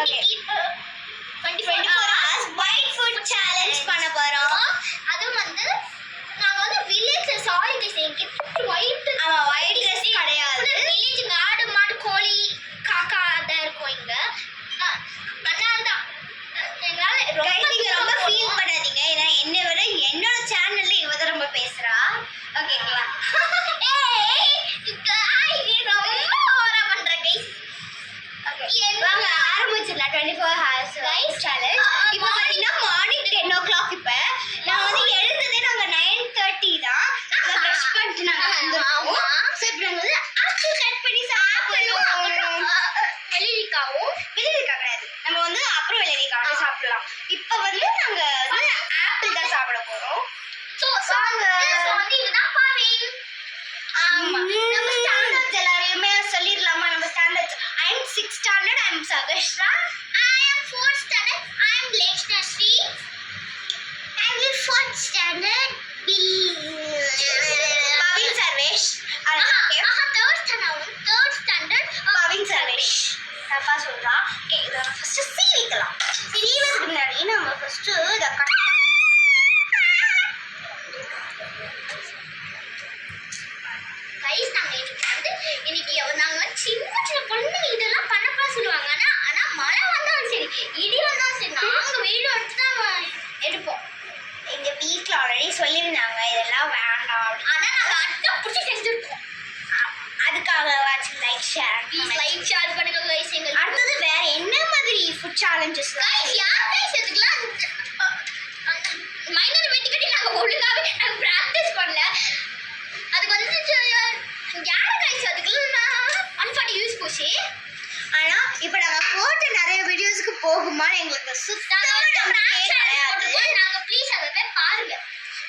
Okay 24 hours white food challenge பண்ண போறோம். அதுவும் வந்து நாங்க வந்து வில்லேஜ்ல சாரி கைஸ் எங்க ஒயிட் ஒயிட் ட்ரெஸ் கிடையாது. வில்லேஜ் ஆடு மாடு கோழி காக்கா தான் இருக்கும் இங்க. அதனால தான் எங்களால நீங்க ரொம்ப ஃபீல் பண்ணாதீங்க. ஏன்னா என்னை விட என்னோட சேனல்ல இவ தான் ரொம்ப பேசுறா. ஓகேங்களா? ரொம்ப ஓவரா பண்ற கைஸ். வாங்க ஆரம்பிச்சிடலாம் 24 hours கைஸ் சேலஞ்ச். இப்போ பாத்தீங்கன்னா மார்னிங் 10 o'clock. இப்போ நான் வந்து எழுந்ததே நாங்க 9:30 தான். நாங்க பிரஷ் பண்ணிட்டு நாங்க வந்திருக்கோம். ஸோ இப்போ நாங்க வந்து ஆப்பிள் கட் பண்ணி சாப்பிடணும். வெள்ளரிக்காவும் வெள்ளரிக்காய் கிடையாது, நம்ம வந்து அப்புறம் வெள்ளரிக்காய் வந்து சாப்பிடலாம். இப்போ வந்து நாங்க வந்து ஆப்பிள் தான் சாப்பிட போறோம். ஸோ வந்து இதுதான் பாவிங். ஆமா, நம்ம ஸ்டாண்டர்ட்ஸ் எல்லாரையுமே சொல்லிடலாமா? நம்ம standards I am 6th standard. I am Sagashra. I am 4th standard. I am Lekshnashi. I am 4th standard. Pavin Sarvesh. Third standard. Pavin Sarvesh. தப்பா சொல்றா. ஓகே, இத ஃபர்ஸ்ட் சீவிக்கலாம். சீவறதுக்கு முன்னாடி நம்ம ஃபர்ஸ்ட் இத கட் கைஸ் நாங்க இன்னைக்கு நாங்க சின்ன சின்ன பொண்ணு இதெல்லாம் பண்ணப்பா சொல்லுவாங்க. ஆனா மழை வந்தாலும் சரி இடி வந்தாலும் சரி நாங்க வீடியோ எடுத்து தான் எடுப்போம். எங்க வீட்ல ஆல்ரெடி சொல்லிருந்தாங்க இதெல்லாம் வேண்டாம். ஆனா நாங்க அதான் புடிச்சு செஞ்சிருக்கோம். அதுக்காக watch like share like share பண்ணுங்க கைஸ். எங்க அடுத்தது வேற என்ன மாதிரி ஃபுட் சேலஞ்சஸ் கைஸ் யார் கைஸ் இதுக்கெல்லாம் மைனர் வெட்டி கட்டி நாங்க ஒழுங்காவே நாங்க பிராக்டிஸ் பண்ணல. அதுக்கு வந்து யார கைஸ் அதுக்கெல்லாம் அன்ஃபாட்டி யூஸ் போச்சு. ஆனா இப்போ நாங்க போட்டு நிறைய வீடியோஸ்க்கு போகுமான்னு எங்களுக்கு சுத்தமா நம்பிக்கையே கிடையாது. நாங்க ப்ளீஸ் அதை போய் பாருங்க.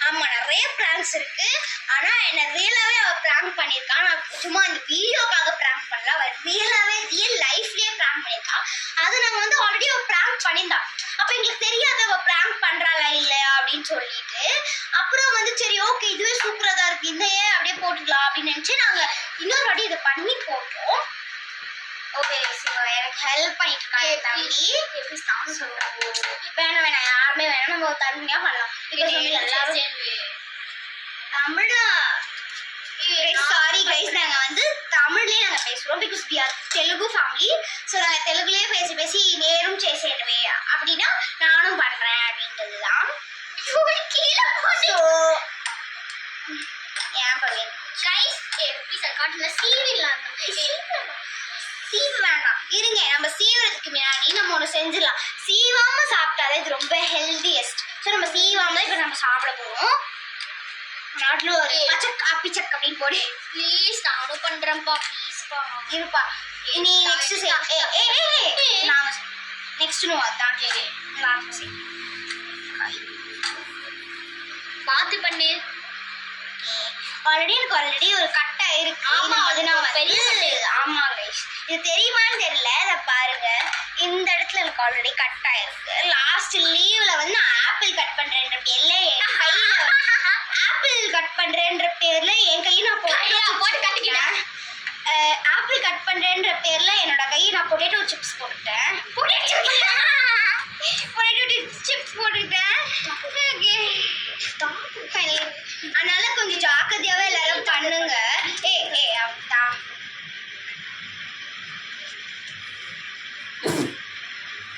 ஆமா, நிறைய பிராங்க்ஸ் இருக்கு. ஆனா என்ன ரியலாவே அவ பிராங்க் பண்ணிருக்கா. நான் சும்மா இந்த வீடியோக்காக பிராங்க் பண்ணல, அவ ரியலாவே ரியல் லைஃப்லயே பிராங்க் பண்ணிருக்கா. அது நாங்க வந்து ஆல்ரெடி அவ பிராங்க் பண்ணியிருந்தா. அப்ப எங்களுக்கு தெரியாது அவ பிராங்க் பண்றாளா இல்லையா அப்படின்னு சொல்லிட்டு. அப்புறம் வந்து சரி ஓகே இதுவே சூப்பரா தான் இருக்கு, இந்த ஏன் அப்படியே போட்டுக்கலாம் அப்படின்னு நினைச்சு நாங்க இன்னொரு வாட்டி இதை பண்ணி போட்டோம். ஓகே சிவா எனக்கு ஹெல்ப் பண்ணிட்டு இருக்காங்க தம்பி. வேணாம் வேணாம் யாருமே வேணாம், நம்ம தனியா பண்ணலாம். எல்லாரும் தமிழா சாரி கைஸ், நாங்க வந்து தமிழ்லயே நாங்க பேசுறோம். Because we are Telugu family. So நாங்க தெலுங்குலயே பேசி பேசி நேரும் చేసేటవే அப்படின்னா நானும் பண்றேன் அப்படின்றது தான். ஸோ ஏன் பவின் கைஸ் ப்ளீஸ் காட்டுல சீவிடலாம். சீவு வேண்டாம், இருங்க நம்ம சீவுறதுக்கு முன்னாடி நம்ம ஒன்று செஞ்சிடலாம். சீவாம சாப்பிட்டாலே இது ரொம்ப ஹெல்தியஸ்ட். ஸோ நம்ம சீவாம இப்போ நம்ம சாப்பிட போறோம். நாட்டில் ஒரு பச்சக் அப்பிச்சக் அப்படின்னு போடு. ப்ளீஸ் நானும் பண்றேன்ப்பா ப்ளீஸ்ப்பா. இருப்பா இனி நெக்ஸ்ட் நான் நெக்ஸ்ட் நோ அதான் லாஸ்ட் பார்த்து பண்ணு. ஆல்ரெடி ஒரு கட்டை இருக்கு. ஆமா, அது நான் பெரிய ஆமா கைஸ், இது தெரியுமான்னு தெரியல. இதை பாருங்க, இந்த இடத்துல எனக்கு ஆல்ரெடி கட் ஆயிருக்கு. லாஸ்ட் லீவ்ல வந்து ஆப்பிள் கட் பண்றேன்ற பேர்ல என் கையில ஆப்பிள் கட் பண்றேன்ற பேர்ல என் கையை நான் போட்டு கட்டிக்கிட்டேன். ஆப்பிள் கட் பண்றேன்ற பேர்ல என்னோட கையை நான் பொட்டேட்டோ சிப்ஸ் போட்டுட்டேன். அதனால கொஞ்சம் ஜாக்கிரதையாவே எல்லாரும் பண்ணுங்க. அப்படிதான்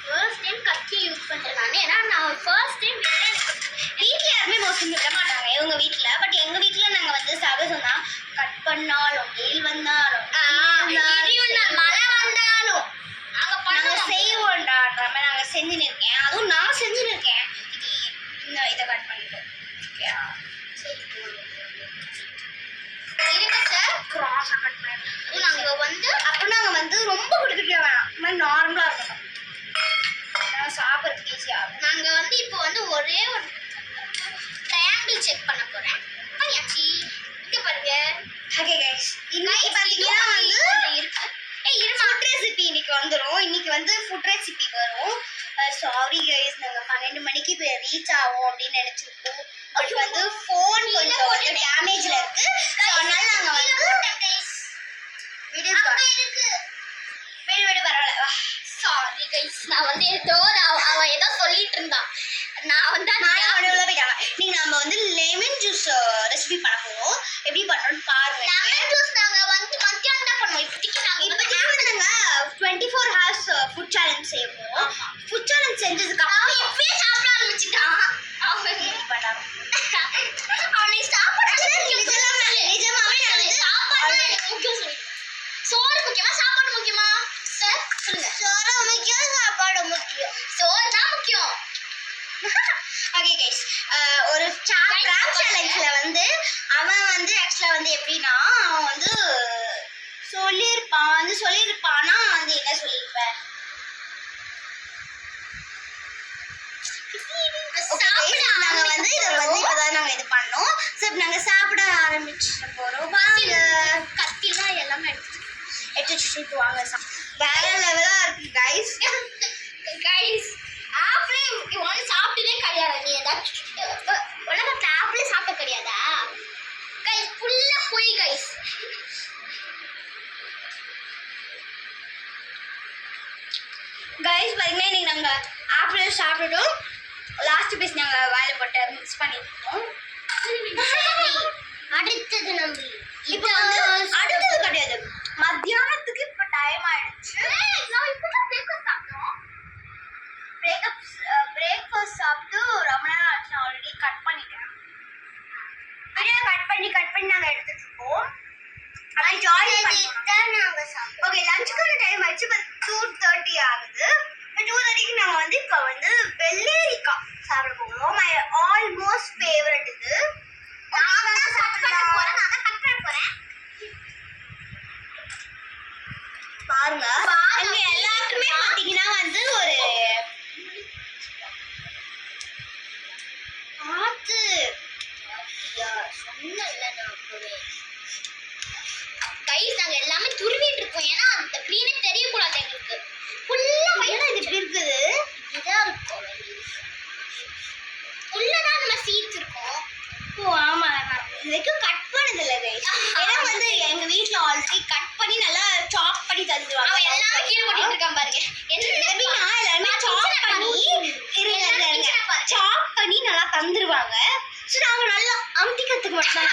ஃபர்ஸ்ட் டைம் கத்தி யூஸ் பண்றேன் நான். ஏன்னா நான் ஃபர்ஸ்ட் டைம் வீட்டில் யாருமே மோஸ்ட்லி விட மாட்டாங்க இவங்க வீட்டில். பட் எங்கள் வீட்டில் நாங்கள் வந்து சகஜம் தான். கட் பண்ணாலும் வெயில் வந்தாலும் மழை வந்தாலும் நாங்கள் செய்வோம்ன்ற மாதிரி நாங்கள் செஞ்சுன்னு இருக்கேன். அதுவும் நான் செஞ்சுன்னு இருக்கேன். இதை கட் பண்ணிட்டு இருங்க சார். கிராஸாக கட் பண்ணிட்டு நாங்கள் வந்து ரொம்ப கொடுத்துக்க வேணாம், இந்த மாதிரி நார்மலாக இருக்கணும். நான் சாப்பிட்றதுக்கு ஈஸியாக. நாங்கள் வந்து இப்போ வந்து ஒரே ஒரு ட்ரையாங்கிள் செக் பண்ண போகிறேன். பண்ணியாச்சு. இங்கே பாருங்க. ஓகே கைஸ், இன்னைக்கு பார்த்தீங்கன்னா வந்து இருக்கு. ஃபுட் ரெசிபி இன்னைக்கு வந்துடும். இன்னைக்கு வந்து ஃபுட் ரெசிபி வரும். சாரி கைஸ், நாங்கள் 12 மணிக்கு இப்போ ரீச் ஆகும் அப்படின்னு நினச்சிருக்கோம். பட் வந்து ஃபோன் கொஞ்சம் வந்து டேமேஜில் இருக்கு. ஸோ அதனால நாங்கள் வந்து விடு பரவாயில்ல. Sorry sorry guys. நான் வந்து ஏதோ அவ ஏதோ சொல்லிட்டு இருந்தா. நான் வந்து நான் உள்ள போயிட்டாங்க. நீங்க நம்ம வந்து லெமன் ஜூஸ் ரெசிபி பண்ண போறோம். எப்படி பண்றோம்னு பாருங்க. லெமன் ஜூஸ் நாங்க வந்து மத்தியானம் தான் பண்ணுவோம். இப்போதைக்கு வந்து நாங்க 24 hours ஃபுட் சேலஞ்ச் செய்ய போறோம். ஃபுட் சேலஞ்ச் செஞ்சதுக்கு அப்புறம் இப்பவே சாப்பிட ஆரம்பிச்சிட்டான். பண்ணாங்க. அவனை சாப்பாடு நிஜமாவே நான் வந்து சாப்பாடு எனக்கு முக்கியம் சொல்லி. சோறு முக்கியமா சாப்பாடு முக்கியமா சார் சொல்லுங்க. சோறு முக்கியம், சாப்பாடு முக்கியம். சோறு தான் முக்கியம். ஓகே கைஸ், ஒரு பிராங்க் சேலஞ்ச்ல வந்து அவன் வந்து ஆக்சுவலா வந்து எப்படின்னா அவன் வந்து சொல்லியிருப்பானா வந்து என்ன சொல்லியிருப்பேன். நாங்க வந்து இதை வந்து இப்பதான் நாங்க இது பண்ணோம். சரி நாங்க சாப்பிட ஆரம்பிச்சிட்டு போறோம். வாங்க. கத்திலாம் எல்லாமே எடுத்து வச்சுட்டு வாங்க. வேற லெவலா இருக்கு கைஸ். கைஸ் ஆப்பிளே ஒன்று சாப்பிட்டதே கிடையாது. நீ ஏதாச்சும் உலகத்தில் ஆப்பிளே சாப்பிட்ட கிடையாதா கைஸ்? ஃபுல்லாக போய் கைஸ். கைஸ் பாத்தீங்கன்னா இன்னைக்கு நாங்க ஆப்பிள் சாப்பிட்டுட்டோம். லாஸ்ட் பீஸ் நாங்க வாயில போட்டு மிக்ஸ் பண்ணிருக்கோம். அடுத்தது நம்ம இப்போ வந்து அடுத்தது கிடையாது, மத்தியானத்துக்கு இப்போ டைம் ஆயிடுச்சு. நான் இப்பதான் பிரேக்ஃபாஸ்ட் சாப்பிட்டோம். பிரேக்ஃபாஸ்ட் சாப்பிட்டு ரொம்ப நேரம் ஆச்சு. நான் ஆல்ரெடி கட் பண்ணிட்டேன். வீடியோ கட் பண்ணி நாங்க எடுத்துட்டு இருக்கோம். அப்படியே ஜாயின் பண்ணிட்டோம். நாங்க சாப்பிட்டோம். ஓகே, லஞ்சுக்கான டைம் ஆயிடுச்சு. இப்போ 2:30 ஆகுது. 2:30க்கு நாங்க வந்து இப்போ வந்து வெள்ளரிக்காய் சாப்பிட போகிறோம். மை ஆல்மோஸ்ட் ஃபேவரட் இது. நான் தான் கட் பண்ண போறேன். பாருங்க, எங்க எல்லாருக்குமே பாத்தீங்கன்னா வந்து ஒரு பார்த்து சொன்னல நான் அப்பவே கைஸ் நாங்க எல்லாமே துருவிட்டு இருக்கோம். ஏன்னா அந்த க்ரீனே தெரியக்கூடாது எங்களுக்கு. ஃபுல்லா என்ன இது இப்படி இருக்குது. இதான் இருக்கும். உள்ளதான் நம்ம சீட்ஸ் இருக்கும். ஓ ஆமா, நான் இது வரைக்கும் கட் பண்ணது இல்லை கைஸ். ஏன்னா வந்து எங்க வீட்ல ஆல்ரெடி கட் பண்ணி நல்லா சாப் பண்ணி தந்துருவாங்க. அவன் எல்லாமே கீழே போட்டுட்டு இருக்கான் பாருங்க. எப்படின்னா எல்லாருமே சாப் பண்ணி நல்லா தந்துருவாங்க. ஸோ நாங்க நல்லா அமுத்திக்கிறதுக்கு மட்டும் தான்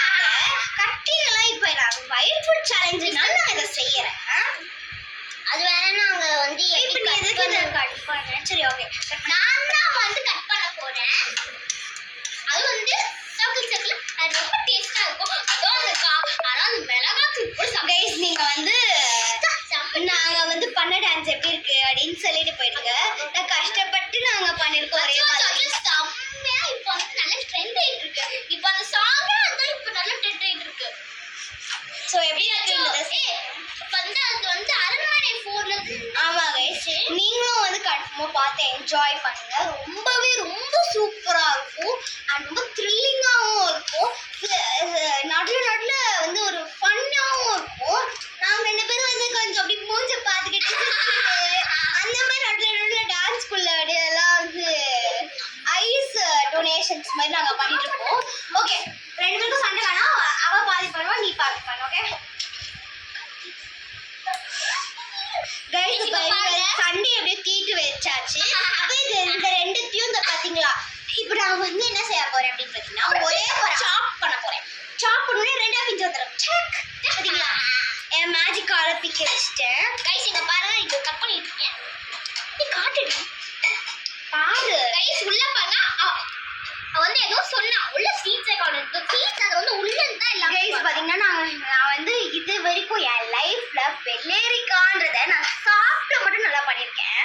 கட்டிங்கெல்லாம். இப்போ நான் வைல்ட் ஃபுட் சேலஞ்சுனால நான் இதை செய்யறேன். அது வேற நாங்க வந்து இப்போ நீ எதுக்கு இதை கட் பண்ண? சரி ஓகே, நான் தான் வந்து கட் பண்ண போறேன். அது வந்து சர்க்கிள் அது ரொம்ப டேஸ்டா இருக்கும். அதுவும் அந்த ஆனா அந்த மிளகாத்தூள் போட்டு கைஸ் நீங்க வந்து நாங்க வந்து பண்ண டான்ஸ் எப்படி இருக்கு அப்படின்னு சொல்லிட்டு போயிடுங்க. நான் கஷ்டப்பட்டு நாங்க பண்ணிருக்கோம் ஒரே மாதிரி. செம்மையா இப்போ வந்து நல்ல ட்ரெண்ட் ஆயிட்டு இருக்கு. இப்போ அந்த சாங் வந்து இப்போ நல்ல ட்ரெண்ட் ஆயிட்டு இருக்கு. ஸோ எப்படி இருக்கு வந்து அது வந்து அரண்மனை 4ல ஆமா கைஸ், நீங்களும் வந்து கண்டிப்பா பார்த்து என்ஜாய் பண்ணுங்க. ரொம்பவே ரொம்ப சூப்பரா இருக்கும் அண்ட் ரொம்ப த்ரில்லிங்காகவும் இருக்கும். நடுவில் வந்து ஒரு ஃபன்னாகவும் இருக்கும். நாங்க 2 பேரும் வந்து கொஞ்சம் அப்படி மூஞ்ச பார்த்துக்கிட்டு அந்த மாதிரி நடுவில் டான்ஸ்குள்ள எல்லாம் வந்து ஐஸ் டொனேஷன்ஸ் மாதிரி நாங்க பண்ணிட்டு இருக்கோம். ஓகே, 2 பேருக்கும் சண்டை வேணாம். அவ பாதி பண்ணுவா, நீ பாதி பண்ணு. ஓகே கைஸ், சண்டே அப்படியே தீட்டு வச்சாச்சு. அப்ப இந்த ரெண்டுத்தையும் இந்த பாத்தீங்களா, இப்போ நான் வந்து என்ன செய்ய போறேன் அப்படின்னு பாத்தீங்கன்னா ஒரே ஒரு சாப் பண்ண போறேன். சாப் பண்ணி 2ஆ பிஞ்சு வந்துடும். பாத்தீங்களா, என் மேஜிக் கால பிக்க வச்சுட்டேன். கைஸ் இங்க பாருங்க, இங்க கட் பண்ணிட்டு இருக்கேன். நீ காட்டுடி பாரு கைஸ். உள்ள பாருங்க, அவ வந்து ஏதோ சொன்னா உள்ள சீட்ஸ் காணுது. சீட்ஸ் அது வந்து உள்ள இருந்தா எல்லாம் கைஸ் பாத்தீங்கன்னா நான் வந்து இது வரைக்கும் என் லைஃப்ல வெள்ளரிக்கான்றத நான் சாப்பிட்டு மட்டும் நல்லா பண்ணிருக்கேன்.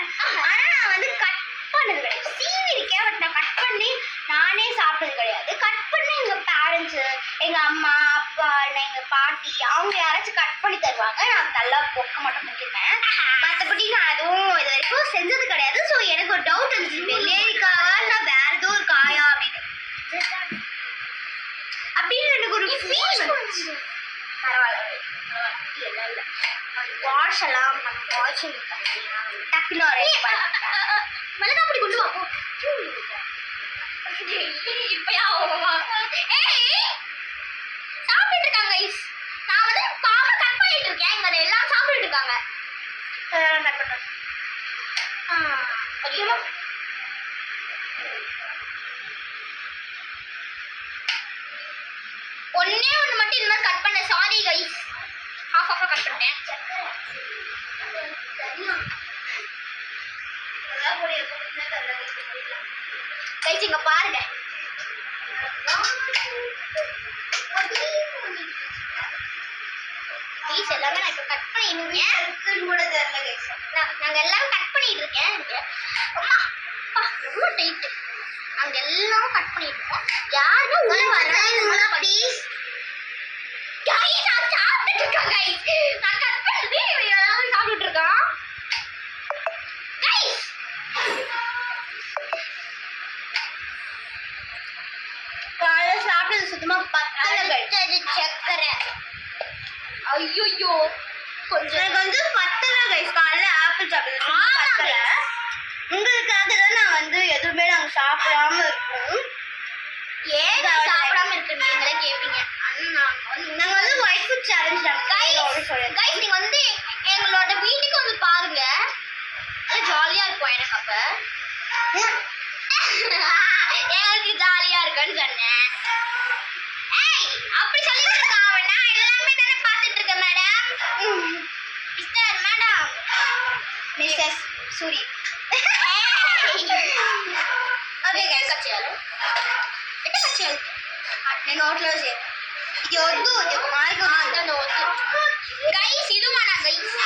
ஆனா நான் வந்து கட் பண்ணது கிடையாது. சீனி இருக்கேன், பட் நான் கட் பண்ணி நானே சாப்பிட்டது கிடையாது. கட் பண்ணி எங்க பேரண்ட்ஸ், எங்க அம்மா அப்பா இல்லை எங்க பாட்டி அவங்க யாராச்சும் கட் பண்ணி தருவாங்க. நான் நல்லா பொக்க மட்டும் முக்கிப்பேன். மற்றபடி நான் எதுவும் இது வரைக்கும் செஞ்சது கிடையாது. ஸோ எனக்கு ஒரு டவுட் இருந்துச்சு, வெள்ளரிக்காவா இல்லை வேற ஏதோ ஒரு காயா அப்படின்னு எனக்கு ஒரு பரவாயில்ல. வாஷ் எல்லாம் வாஷ் டக்குனு மிளகா அப்படி கொண்டு வா. இப்பயா சாப்பிட்டு இருக்காங்க guys. நான் வந்து பாவம் கட் பண்ணிட்டு இருக்கேன். இங்க எல்லாம் சாப்பிட்டு இருக்காங்க. ஐயோ ஒண்ணே ஒண்ணு மட்டும் இந்த மாதிரி கட் பண்ண சாரி கைஸ் ஆஃப் கட் பண்ணிட்டேன் கைஸ் இங்க பாருங்க கைஸ் எல்லாமே நான் இப்ப கட் பண்ணிருக்கேன் கூட தெரியல கைஸ். நாங்க எல்லாம் கட் பண்ணிட்டு இருக்கேன் இங்க அம்மா அப்பா ரொம்ப டைட் அங்க எல்லாம் கட் பண்ணிட்டு இருக்கோம் யாருமே உள்ள வராங்க ப்ளீஸ் கைஸ் நான் சாப்பிட்டுட்டு இருக்கேன் கைஸ் நான் கட் பண்ணி எல்லாரும் சாப்பிட்டுட்டு இருக்கோம் கைஸ் காலைல சாப்பிட்டது சுத்தமா பத்தல கைஸ். சக்கரை ஐயோ கொஞ்சம் எனக்கு வந்து பத்தல கைஸ். காலைல ஆப்பிள் சாப்பிட்டது சுத்தமா ஆமா பத்தல. உங்களுக்காக தான் நான் வந்து எதுவுமே நாங்க சாப்பிடாம இருக்கோம். ஏன் சாப்பிடாம இருக்குன்னு நீங்களே கேப்பீங்க அண்ணா நாங்க வந்து ஒயிட் ஃபுட் சேலஞ்ச் கைஸ் நீங்க வந்து எங்களோட வீட்டுக்கு வந்து பாருங்க அது ஜாலியா இருக்கும் எனக்கு அப்ப எங்களுக்கு ஜாலியா இருக்குன்னு சொன்னேன் ஏய் அப்படி சொல்லிட்டு இருக்கா அவன் நான் எல்லாமே தானே பார்த்துட்டு இருக்கேன் madam mister madam Mrs Suri. Okay guys వచ్చేయాలి ఎట్లా వచ్చేయాలి నేను నోట్లో ఇది వద్దు ఇది మాకు దాని వద్దు గైస్ ఇది మన గైస్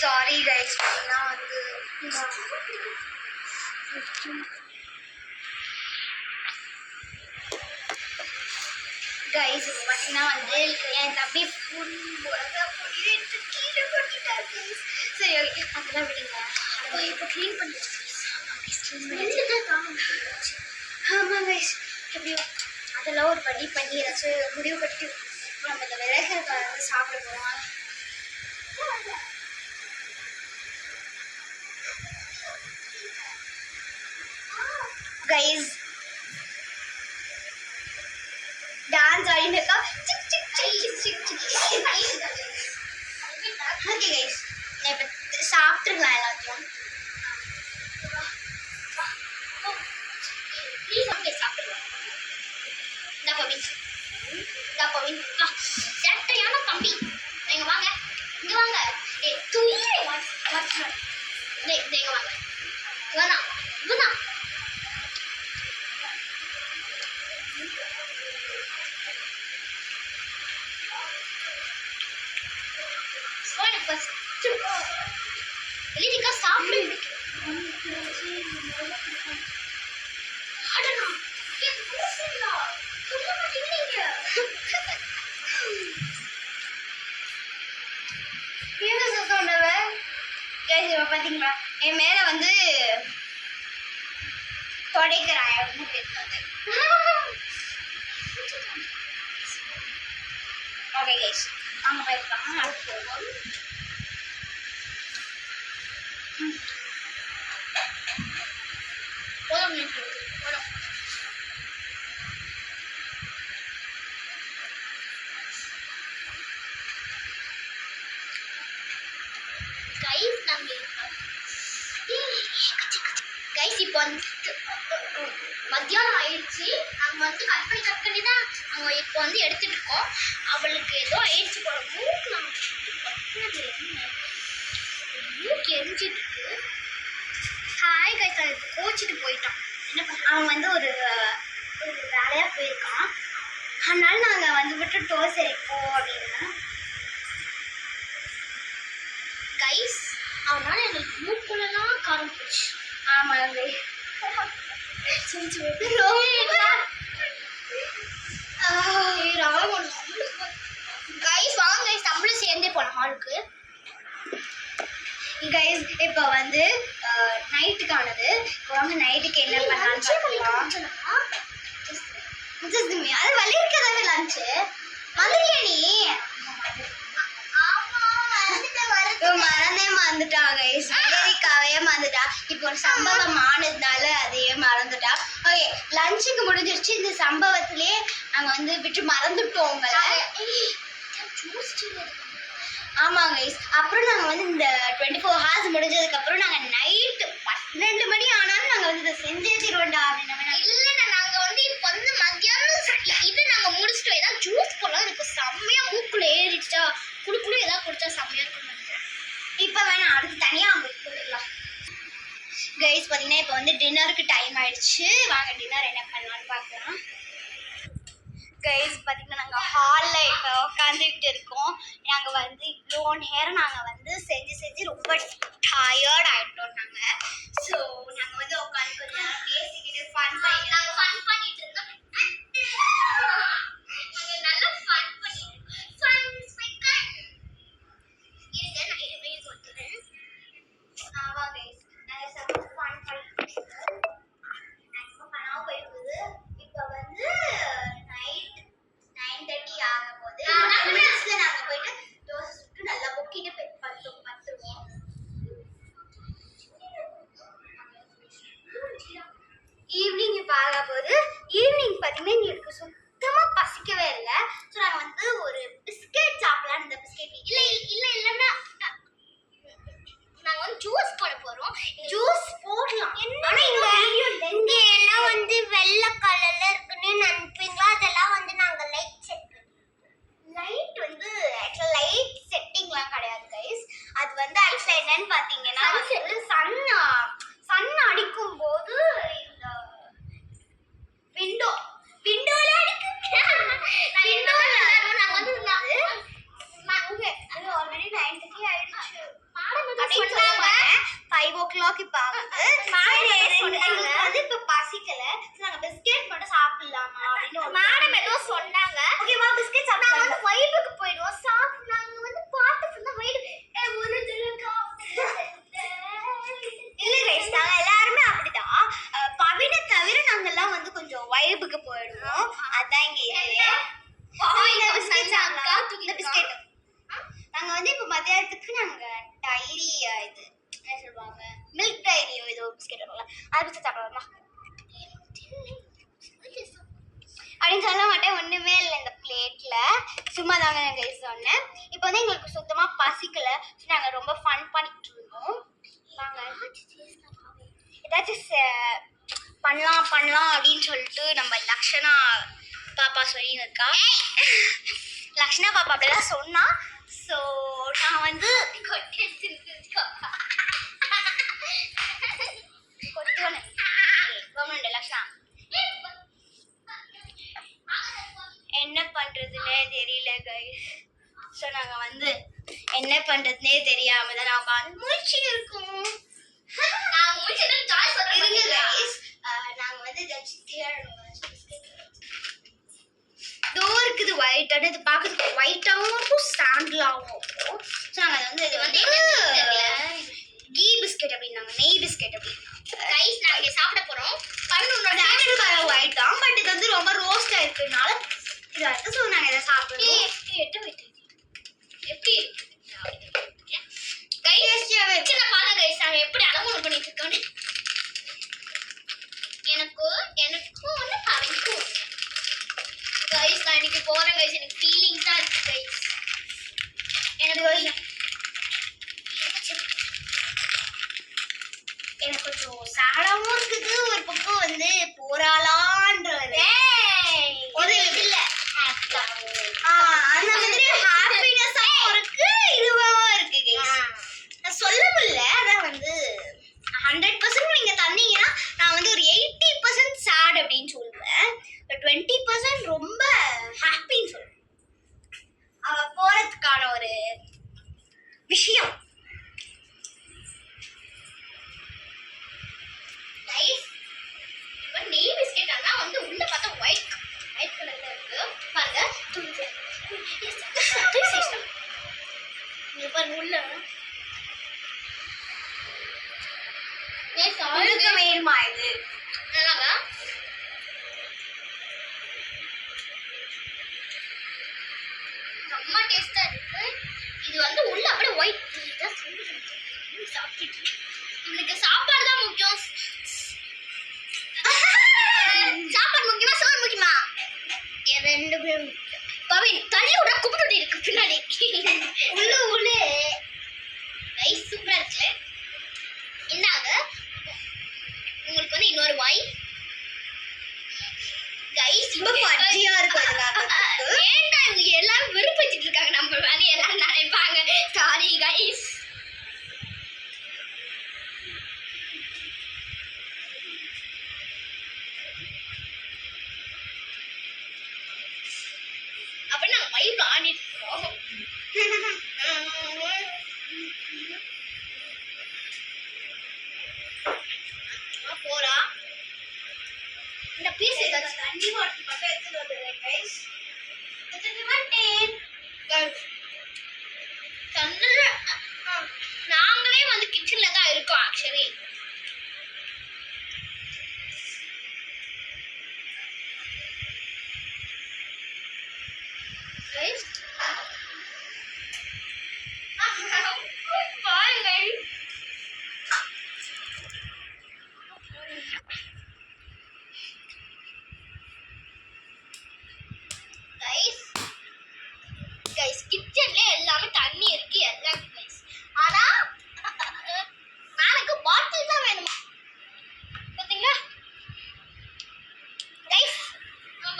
சாரி கைஸ் நான் வந்து கைஸ் இப்போ பார்த்தீங்கன்னா வந்து என் தம்பி ஃபுல் எடுத்து கீழே கொட்டிட்டார் கைஸ். சரி ஓகே அதெல்லாம் விடுங்க. இப்போ க்ளீன் பண்ணி ஆமாம் கைஸ் எப்படியோ அதெல்லாம் ஒரு பண்ணி ஏதாச்சும் முடிவு கட்டி நம்ம இந்த விறகு சாப்பிட போகிறோம். கைஸ் டான்ஸ் ஆடினாக்கா சிக் சிக் சிக் சிக் சிக். ஓகே கைஸ் நான் இப்போ சாப்பிட்டுருக்கலாம் எல்லாத்தையும். ப்ளீஸ் ஓகே சாப்பிடுவோம் இந்த பவின் சட்டையான தம்பி இங்க வாங்க ஏ துயிலே இங்க வாங்க இவனா ஃபர்ஸ்ட் வெளியில சாப்பிடு அடடா ஏன் பூசிங்களா சொல்ல மாட்டீங்க என்ன சொன்னவ கைஸ் இப்போ பார்த்தீங்களா என் மேலே வந்து தொடைக்கிறான் அப்படின்னு பேசுறது. ஓகே கைஸ் அவங்க போயிருக்காங்க. போதும் கைஸ் நாங்க கைஸ் இப்போ வந்து மத்தியானம் ஆயிடுச்சு நாங்க வந்து கட் பண்ணி தான் நாங்கள் இப்போ வந்து எடுத்துட்டு இருக்கோம். அவளுக்கு ஏதோ ஆயிடுச்சு போல மூக்கு எரிஞ்சிட்டு இருக்கு. ஹாய் கைஸ் அது கோச்சிட்டு போயிட்டான். என்ன பண்ண அவன் வந்து ஒரு வேலையாக போயிருக்கான். அதனால நாங்கள் வந்து விட்டுட்டோம் சரி போ அப்படின்னு. கைஸ் அவனால எங்களுக்கு மூக்குள்ளலாம் காரம் போச்சு. ஆமாம் கைஸ் வாங்க கைஸ் நம்மளும் சேர்ந்தே போனோம் ஹாலுக்கு. கைஸ் இப்போ வந்து நைட்டுக்கானது. இப்போ வந்து நைட்டுக்கு என்ன பண்ணலான்னு பார்க்கலாம். அது வழி இருக்கதாவே லஞ்சு வந்துட்டியா நீ? மறந்தே மறந்துட்டா கைஸ். அமெரிக்காவே மறந்துட்டா. இப்போ ஒரு சம்பவம் ஆனதுனால அதையே மறந்துட்டா. ஓகே லஞ்சுக்கு முடிஞ்சிருச்சு. இந்த சம்பவத்திலே நாங்கள் வந்து விட்டு மறந்துட்டோம் உங்களை. ஜூஸ் ஆமா கைஸ். அப்புறம் நாங்க வந்து இந்த 24 hours முடிஞ்சதுக்கு அப்புறம் நாங்க நைட் 12 மணி ஆனாலும் நாங்க வந்து இதை செஞ்சே தீருவோம்டா அப்படின்னு. இல்லைண்ணா நாங்க வந்து இப்போ வந்து மத்தியானம் இது நாங்க முடிச்சிட்டோம். ஏதாவது ஜூஸ் போடலாம் எனக்கு செம்மையா மூக்குள்ள ஏறிடுச்சா குடுக்குள்ள ஏதாவது குடிச்சா செம்மையா இருக்கும். இப்ப வேணாம், அதுக்கு தனியா உங்களுக்கு கொடுக்கலாம். கைஸ் பாத்தீங்கன்னா இப்போ வந்து டின்னருக்கு டைம் ஆயிடுச்சு. வாங்க டின்னர் என்ன பண்ணலாம்னு பார்க்கலாம். கைஸ் பாத்தீங்கன்னா நாங்க ஹால்ல இப்போ உட்காந்துக்கிட்டு இருக்கோம். நாங்க வந்து இவ்வளோ நேரம் நாங்க வந்து செஞ்சு ரொம்ப டயர்ட் ஆயிட்டோம் நாங்க. ஸோ நாங்க வந்து உட்காந்து கொஞ்ச நேரம் பேசிக்கிட்டு ஃபன் பண்ணிட்டு நாங்க ஃபன் பண்ணிட்டு இருந்தோம். நாங்க நல்லா ஃபன் பண்ணிட்டு ஃபன் ஸ்பைக்கர் இருங்க நான் இமெயில் கொடுத்துறேன். ஆமா கைஸ் நாங்க செம்ம ஃபன் பண்ணிட்டு ரொம்ப பண்ணாம போயிருக்குது. இப்போ வந்து நைட் 9:30 ஆக போகுது. 10 minutesல நாங்க போயிட்டு தோசை சுட்டு நல்லா பொக்கிட்டு பத்துருவோம். ஈவினிங் இப்போ ஆக போகுது. ஈவினிங் பார்த்தீங்கன்னா எங்களுக்கு சுத்தமாக பசிக்கவே இல்லை. ஸோ நாங்கள் வந்து ஒரு பிஸ்கெட் சாப்பிடலாம். இந்த பிஸ்கெட் இல்லன்னா நாங்க வந்து ஜூஸ் போட போறோம். ஜூஸ் போடலாம். ஆனா இந்த இங்க எல்லாம் வந்து வெள்ளை கலர்ல இருக்குன்னு நினைப்பீங்களா? அதெல்லாம் வந்து நாங்க லைட் செட் லைட் வந்து ஆக்சுவலாக லைட் செட்டிங்லாம் கிடையாது கைஸ். அது வந்து ஆக்சுவலாக என்னன்னு பார்த்தீங்கன்னா வந்து சன் அடிக்கும் போது இந்த விண்டோல அடிக்கும். நாங்க வந்து அது ஆல்ரெடி 9:30 ஆயிடுச்சு. சொன்னாங்க 5 o'clock இப்போ ஆகுது. எங்களுக்கு வந்து இப்போ பசிக்கல. நாங்க பிஸ்கெட் மட்டும் சாப்பிடலாமா அப்படின்னு மேடம் ஏதோ சொன்னாங்க. ஓகேவா பிஸ்கெட் நாங்க சாப்பிடலாம். வந்து வைபுக்கு போயிடுவோம். நாங்க வந்து பாட்டு ஃபுல்லா வைடு ஒரு திருக்கா இல்ல கைஸ் நாங்க எல்லாருமே அப்படிதான். பவினை தவிர நாங்கெல்லாம் வந்து கொஞ்சம் வைபுக்கு போயிடுவோம். அதான் இங்க இருக்கு. இந்த பிஸ்கெட் நாங்க வந்து இப்போ மத்தியானத்துக்கு நாங்க டைரி இது என்ன சொல்லுவாங்க மில்க் டைரியோ ஏதோ பிஸ்கெட் இருக்கும்ல அது பிஸ்கெட் சாப்பிடலாமா அப்படின்னு சொல்ல மாட்டேன். ஒண்ணுமே இல்லை இந்த பிளேட்ல, சும்மா தாங்க நான் கைஸ் சொன்னேன். இப்போ வந்து எங்களுக்கு சுத்தமா பசிக்கல. நாங்க ரொம்ப ஃபன் பண்ணிட்டு இருந்தோம். நாங்க ஏதாச்சும் பண்ணலாம் அப்படின்னு சொல்லிட்டு நம்ம லக்ஷனா பாப்பா சொல்லின்னு இருக்கா. லக்ஷனா பாப்பா அப்படிலாம் சொன்னா. ஸோ நான் வந்து லக்ஷனா என்ன பண்றதுன்னே தெரியல கைஸ். ஸோ நாங்க வந்து என்ன பண்றதுன்னே தெரியாம தான் நான் உட்காந்து முடிச்சுட்டு இருக்கோம். இருங்க கைஸ், நாங்க வந்து இதோ இருக்குது ஒயிட்டான. இது பார்க்கறதுக்கு ஒயிட்டாகவும் இருக்கும் சாண்டிலாகவும் இருக்கும். ஸோ நாங்கள் வந்து இது வந்து கீ பிஸ்கெட் அப்படின்னாங்க, நெய் பிஸ்கெட் அப்படின்னாங்க. கைஸ் நாங்க சாப்பிட போறோம். ஒயிட் தான், பட் இது வந்து ரொம்ப ரோஸ்ட் ஆயிருக்குனால இதாக இருக்கு. ஸோ நாங்கள் இதை சாப்பிடுவோம். எப்படி சின்ன பாருங்க கைஸ் நாங்க எப்படி அலங்கோலம் பண்ணிட்டு இருக்கோம். எனக்கும் ஒன்று பவிக்கும் கைஸ். நான் இன்னைக்கு போறேன் கைஸ். எனக்கு ஃபீலிங்ஸா இருக்கு கைஸ். எனக்கு கொஞ்சம் சேடாகவும் இருக்குது. ஒரு பக்கம் வந்து போராளான்றது ஒரு இதுல அந்த மாதிரி ஹாப்பினஸாகவும் இருக்கு, இதுவாகவும் இருக்கு கைஸ். நான் சொல்ல முடியல. அதான் வந்து 100% நீங்க தந்தீங்கன்னா நான் வந்து ஒரு 80% சேட் அப்படின்னு சொல்லுவேன். 20% ரொம்ப ஹாப்பின்னு சொல்லுவேன். அவ போறதுக்கான ஒரு விஷயம். கைஸ் இப்போ நெய் பிஸ்கெட் ஆனா வந்து உள்ள பார்த்தா ஒயிட் கலர்ல இருக்கு பாருங்க. பாருங்க உள்ள வேணுமா இது நல்லாவா? செம்ம டேஸ்டா இருக்கு. இது வந்து உள்ள அப்படியே ஒயிட் சாப்பிட்டு உங்களுக்கு சாப்பாடு தான் முக்கியம். சாப்பாடு முக்கியமா சோறு முக்கியமா? ரெண்டு பேரும் முக்கியம். பவின் தள்ளி விட குப்பிட்டு இருக்கு பின்னாடி. ரொம்ப பட்ஜியா இருக்கும் இதெல்லாம். ஏன்டா இவங்க எல்லாரும் வெறுப்பேத்திட்டு இருக்காங்க நம்ம மேலே எல்லாரும் நினைப்பாங்க. Sorry guys. அப்ப நாங்க மைக் ஆடிட்டு இருக்கோம். போறா இந்த பீஸ் ஏதாச்சும் தண்ணி பாட்டில் மட்டும் எடுத்துட்டு வந்துடுறேன் கைஸ். நாங்களே வந்து கிச்சன்ல தான் இருக்கோம் ஆக்சுவலி. கிச்சன்ல எல்லாமே தண்ணி இருக்கு எல்லாம் கைஸ். ஆனா எனக்கு பாட்டில் தான் வேணுமா பாத்தீங்களா கைஸ்.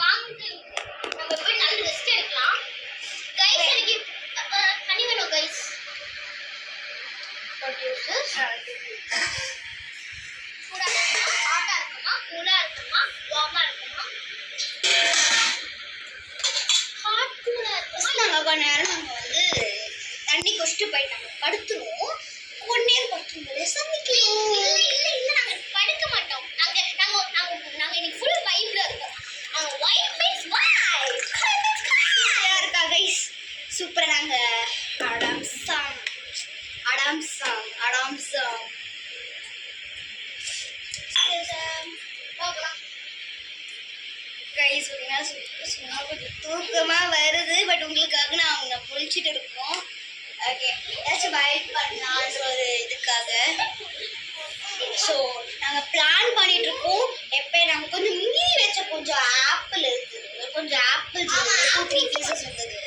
வாங்கிட்டு நம்ம போய் நல்ல ரெஸ்ட் எடுக்கலாம் கைஸ். எனக்கு தண்ணி வேணும் கைஸ். சூடா இருக்குமா ஹாட்டா இருக்குமா கூலா இருக்குமா வார்மா இருக்குமா? ஹாட் கூலா இருக்குமா? நாங்கள் கொஞ்ச நேரம் நாங்கள் வந்து தண்ணி குடிச்சிட்டு போயிட்டாங்க படுத்துருவோம். கொண்டே படுத்துருங்களே சமைக்கலாம். இல்ல நாங்க படுக்க மாட்டோம். நாங்க இன்னைக்கு ஃபுல் வைப்ல இருக்கோம். நாங்க வைப் மீன்ஸ் வைப். சூப்பராக இருக்கா கைஸ். சூப்பராக நாங்கள் அடாம்சாம் அடாம்சாம் அடாம்சாம் கைஸ். சும்மா கொஞ்சம் தூக்கமாக வருது. பட் உங்களுக்காக நான் பொழிச்சிட்டு இருக்கோம். ஓகே ஏதாச்சும் வைப் பண்ணலான்ற ஒரு இதுக்காக. ஸோ நாங்கள் பிளான் பண்ணிட்டு இருக்கோம். எப்போ நாங்கள் கொஞ்சம் மீறி வச்ச கொஞ்சம் ஆப்பிள் இருக்குது. கொஞ்சம் ஆப்பிள்ஸ் 2-3 பீசஸ் இருந்தது.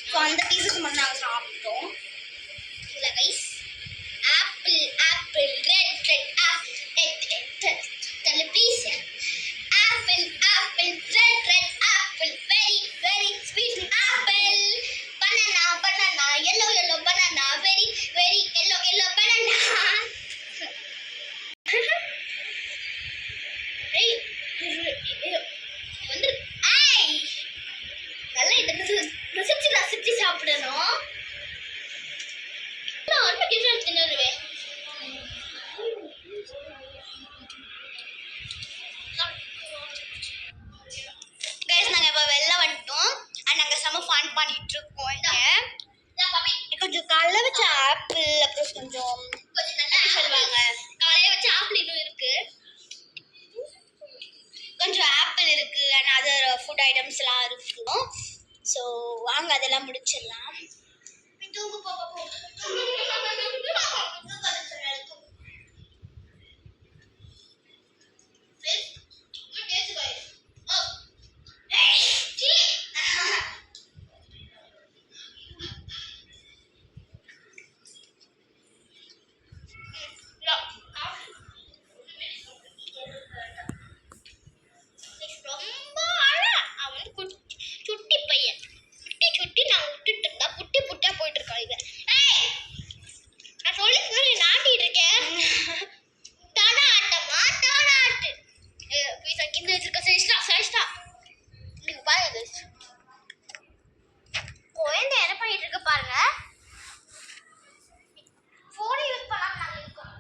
ஸோ அந்த பீசஸ் மட்டும் நாங்கள் சாப்பிட்டோம். இல்ல guys. Apple apple red apple தல please. Apple apple red apple very very sweet apple. Banana yellow banana very yellow banana. வந்து நல்லா இதை ரசிச்சு சாப்பிடணும். நான் வந்து கிச்சன் தின்னுருவேன். கைஸ் நாங்கள் இப்போ வெளில வந்துட்டோம். அண்ட் நாங்கள் செம்ம ஃபன் பண்ணிட்டு இருக்கோம். கொஞ்சம் காலைல வச்ச ஆப்பிள் அப்புறம் கொஞ்சம் நல்லா சொல்லுவாங்க காலையில வச்ச ஆப்பிள் இன்னும் இருக்கு. கொஞ்சம் ஆப்பிள் இருக்கு அண்ட் அதர் ஃபுட் ஐட்டம்ஸ்லாம் இருக்கும். ஸோ வாங்க அதெல்லாம் முடிச்சிடலாம். ரொம்ப அவன் சுட்டி பையன் சுட்டி நான் விட்டுட்டு இருந்தா புட்டா போயிட்டு இருக்கான் இவன். நான் சொல்லி நாட்டிட்டு இருக்கேன். தானா ஆட்டு பீஸா கிண்ட வச்சிருக்க சரிஷ்டா நீங்க பாருங்க குழந்தை என்ன பண்ணிட்டு இருக்க பாருங்க. போன் யூஸ் பண்ணாம நாங்க இருக்கோம்.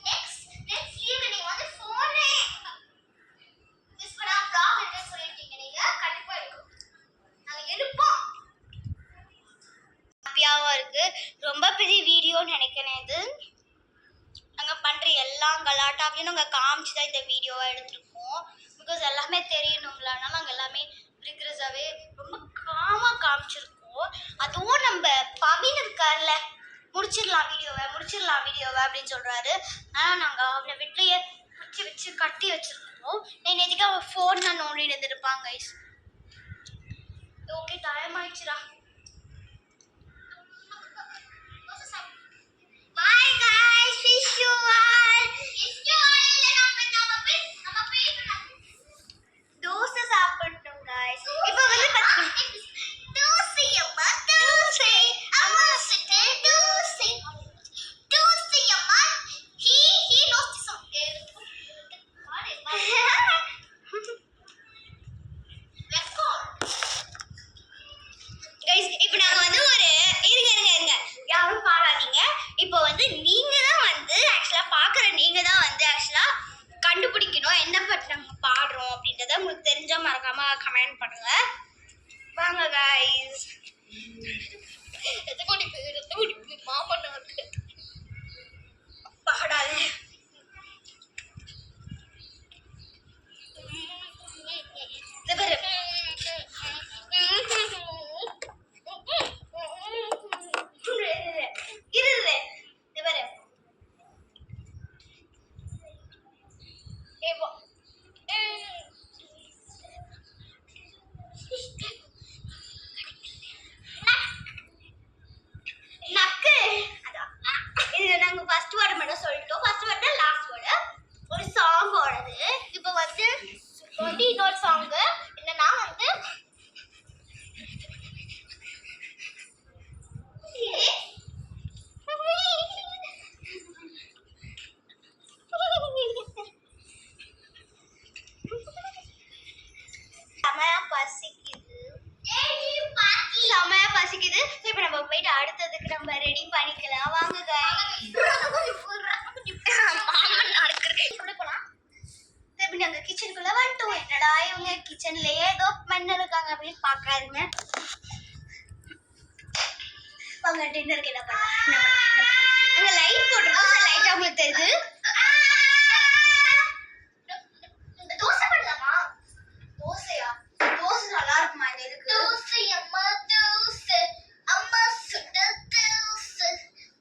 நெக்ஸ்ட் ஈவினிங் வந்து போனே யூஸ் பண்ணாம vlog எடுக்க சொல்லிட்டீங்க. நீங்க கண்டிப்பா எடுக்கும். நாங்க எடுப்போம். ஹாப்பியாகவும் இருக்கு. ரொம்ப பெரிய வீடியோன்னு நினைக்கிறேன் இது. நாங்கள் பண்ணுற எல்லா கலாட்டாவையும் நாங்கள் காமிச்சு தான் இந்த வீடியோவை எடுத்திருக்கோம். பிகாஸ் எல்லாமே தெரியணும்ல. அதனால நாங்கள் எல்லாமே ரிக்ரெஸாகவே ரொம்ப காமாக காமிச்சிருக்கோம். அதுவும் நம்ம பவின் இருக்கார்ல முடிச்சிடலாம் வீடியோவை அப்படின்னு சொல்கிறாரு. ஆனால் நாங்கள் அவனை வீட்லையே வச்சு கட்டி வச்சுருக்கோம். நேற்றுக்கு அவன் ஃபோன் தான் நோண்டிட்டு இருந்திருப்பாங்க கைஸ். ஓகே டைம் ஆயிடுச்சுடா. Bye guys, wish you all. Dosa சாப்பிட்டு மறக்காம கமெண்ட் பண்ணுங்க. வாங்க கைஸ். பாடாது இன்னொரு சாங் என்னன்னா வந்து செமையா பசிக்குது. இப்ப நம்ம போயிட்டு அடுத்ததுக்கு நம்ம ரெடி பண்ணிக்கலாம். வாங்க நாங்க கிச்சனுக்குள்ள வந்துட்டோம். என்னடா இவங்க கிச்சன்லயே ஏதோ பண்ண இருக்காங்க அப்படின்னு பாக்காதுங்க. வாங்க டின்னருக்கு என்ன பண்ணலாம். அங்க லைட் போட்டுருக்கோம். லைட் அவங்களுக்கு தெரியுது. தோசை பண்ணலாமா? தோசையா? தோசை நல்லா இருக்குமா? இந்த இதுக்கு தோசை அம்மா தோசை அம்மா சுட்ட தோசை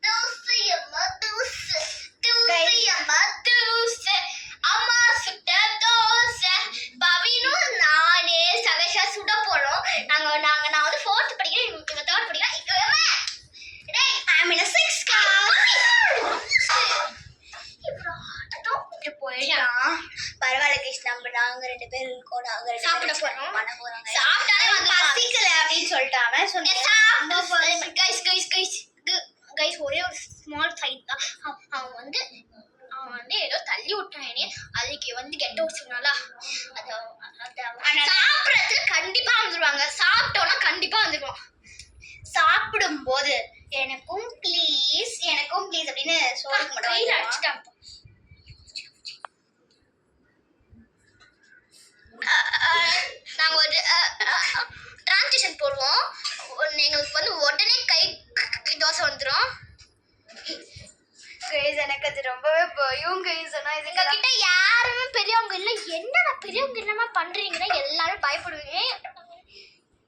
தோசை அம்மா தோசை தோசை அம்மா தோசை அம்மா சுட்ட தோசை பவினும் நானே சகஷா சுட போறோம். நான் வந்து 4th படிக்கிறேன். இவங்க 3rd படிக்கிறேன். I'm in a 6th class. போயிட்டான். பரவாயில்ல கைஸ், நாங்க 2 பேர் இருக்கோம். நாங்க சாப்பிட போறோம். சாப்பிட்டாலே வந்து பசிக்கல அப்படின்னு சொல்லிட்டாங்க. கைஸ் ஒரே ஒரு ஸ்மால் ஃபைட் தான். அவன் வந்து ஏதோ தள்ளி விட்டானே, அதுக்கு வந்து கெட்ட அவுட் சொன்னால சாப்பிடறதுக்கு கண்டிப்பா வந்துருவாங்க. சாப்பிட்டோம்னா கண்டிப்பா வந்துருவோம். சாப்பிடும்போது எனக்கும் ப்ளீஸ் அப்படின்னு சொல்லிக்க மாட்டோம். அடிச்சுட்டான். நாங்க ஒரு டிரான்சிஷன் போடுவோம். எங்களுக்கு வந்து உடனே கை தோசை வந்துடும். கைஸ் எனக்கு அது ரொம்பவே பயம் கைஸ். எங்க கிட்ட யாருமே பெரியவங்க இல்லை. என்னடா பெரியவங்க என்னமா பண்றீங்கன்னா எல்லாரும் பயப்படுவீங்க.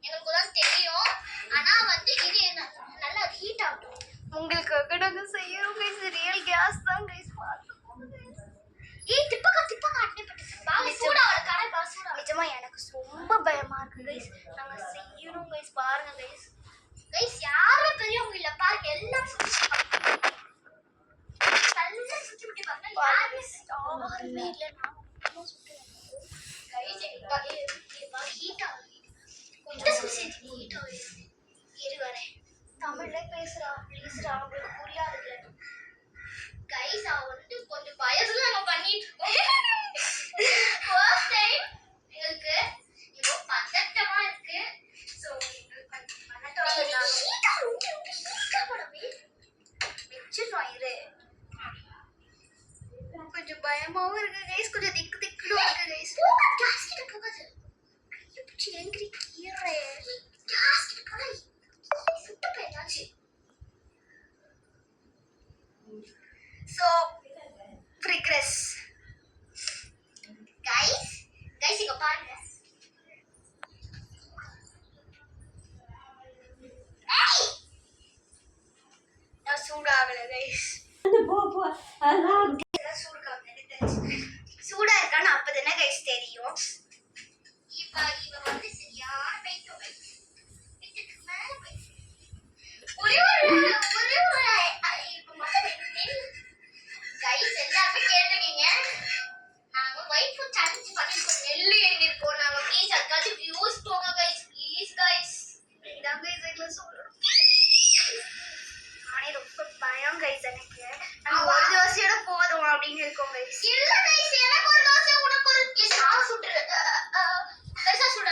எங்களுக்கு தான் தெரியும். ஆனா வந்து இது நல்லா ஹீட் ஆகும். உங்களுக்கு நாங்க செய்யறோம் கைஸ். ரியல் கேஸ் தான் கைஸ். நிஜமா எனக்கு ரொம்ப பயமா இருக்கு கைஸ். நாங்க செய்யணும் கைஸ். பாருங்க கைஸ். கைஸ் யாரும் பெரியவங்க இல்ல. பாருங்க எல்லாம் சுத்தி பாருங்க. யாருமே இல்ல. கைஸ் ஹீட் ஆகுது. கொஞ்சம் ஹீட் ஆகுது. இருவரேன் தமிழ்ல பேசுறா ப்ளீஸ்ரா. உங்களுக்கு புரியாது கைஸ். வந்து கொஞ்சம் பயத்துல நாங்க பண்ணிட்டு இருக்கோம். ஃபர்ஸ்ட் டைம் எங்களுக்கு இப்போ பதட்டமா இருக்கு. சோ கொஞ்சம் பயமாவும் இருக்கு கைஸ். கொஞ்சம் திக்குடும் இருக்கு கைஸ். போகாது எங்கிரி கீரை சுட்டு போயிட்டாச்சு. So, regress. Guys, இங்க பாருங்க. ஏய் நான் சூடாகல guys. அதான் சூடா இருக்கான்னு அப்பதானே guys தெரியும். இவ வந்து சரியான பைட்டோ இதுக்கு மேல ஒரே இப்ப மட்டும் கைஸ் எல்லாருமே கேட்டிருக்கீங்க. நாங்க ஒயிட் ஃபுட் சேலஞ்ச் பண்ணிருக்கோம். நெல்லு எண்ணிருக்கோம். நாங்க ப்ளீஸ் அதுக்காச்சும் வியூஸ் போங்க கைஸ். Please guys. இதான் கைஸ் எங்களை சொல்றோம். நானே ரொம்ப பயம் கைஸ். எனக்கு நாங்க ஒரு தோசையோட போதும் அப்படின்னு இருக்கோம் கைஸ். இல்ல கைஸ் எனக்கு ஒரு தோசை உனக்கு ஒரு நான் சுடுறேன். பெருசா சுட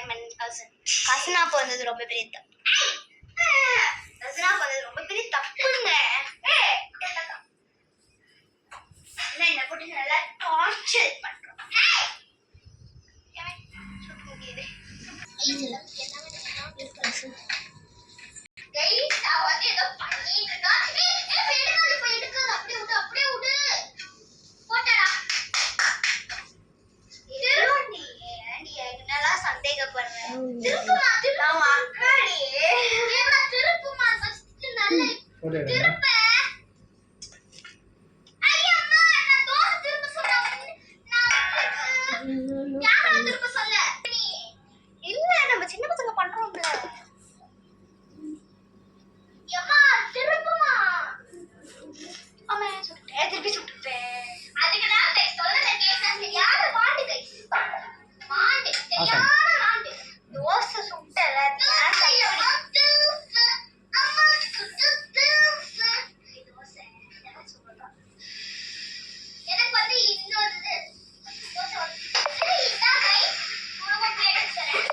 ஐ மீன் கசின். கசினா பிறந்தது ரொம்ப பெரிய தப்பு. கசினா பிறந்தது ரொம்ப பெரிய தப்புங்க. என்ன போட்டு நல்லா டார்ச்சர் பண்றோம். சுட்டு முடியுது. கைஸ் நான் வந்து ஏதோ பண்ணிட்டு இருக்கா. எடுக்காது போய் எடுக்காது. அப்படியே விடு போட்டடா. திரும்பி ஆண்டி என்னெல்லாம் சந்தேகப்படுறேன். திருப்புமா ஆமா அக்காடி. ஏமா திருப்புமா ஃபர்ஸ்ட் நல்ல திருப்ப. ஐயம்மா நான் தோசை திருப்ப சொன்னேன். நான் யாரா திருப்ப சொல்ல? இல்ல நம்ம சின்ன பசங்க பண்றோம்ல. ஏம்மா திருப்புமா. ஆமா சுட்டுட்டேன். திருப்பி சுட்டுட்டேன். அதுக்கு தான் கைஸ் சொல்றத கேட்டா யாரு மாண்டு கைஸ். மாண்டு சரியான மாண்டு. தோசை சுட்டல. எனக்கு வந்து இன்னொரு தோசை இந்தா கைஸ் உங்களுக்கு பிளேட் தரேன்.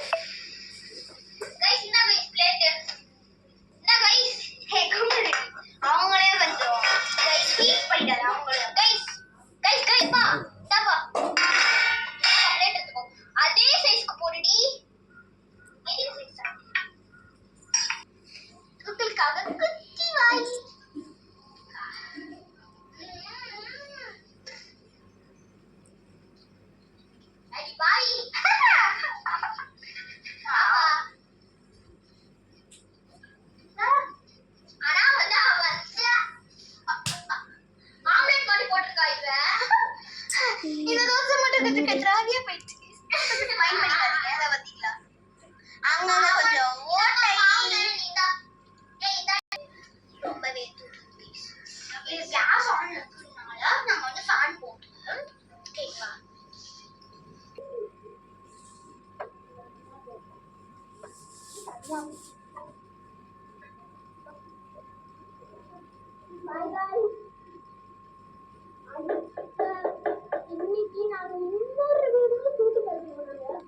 கைஸ் இந்தா கைஸ் பிளேட். இந்தா கைஸ். ஹே கும்பிடு. அவங்களே வந்துரும். கைஸ் ஸ்வீட் பண்ணிட்டாரு அவங்களே. கைஸ் பா டப்பா பிளேட் எடுத்துக்கோ. அதே சைஸ்க்கு போடுடி. மீடியம் சைஸ் தான். உங்களுக்காக குட்டி வாய். அடி வாய். ஆனா வந்து அவன் ஆம்லெட் மாதிரி போட்டிருக்கா இவன். இந்த தோசை மட்டும் கத்துக்க திராவியா போயிடுச்சு. மைண்ட் பண்ணிக்காதீங்க. அதை பத்திங்களா அங்கங்க கொஞ்சம் ஓட்டை ரொம்பவே தூக்கி. இது கேஸ் ஆன் இருக்கிறதுனால நம்ம வந்து ஃபேன் போட்டு ஓகேவா. இன்னைக்கு நாங்க இன்னொரு வீடியோ ஷூட் பண்ணுவோம்.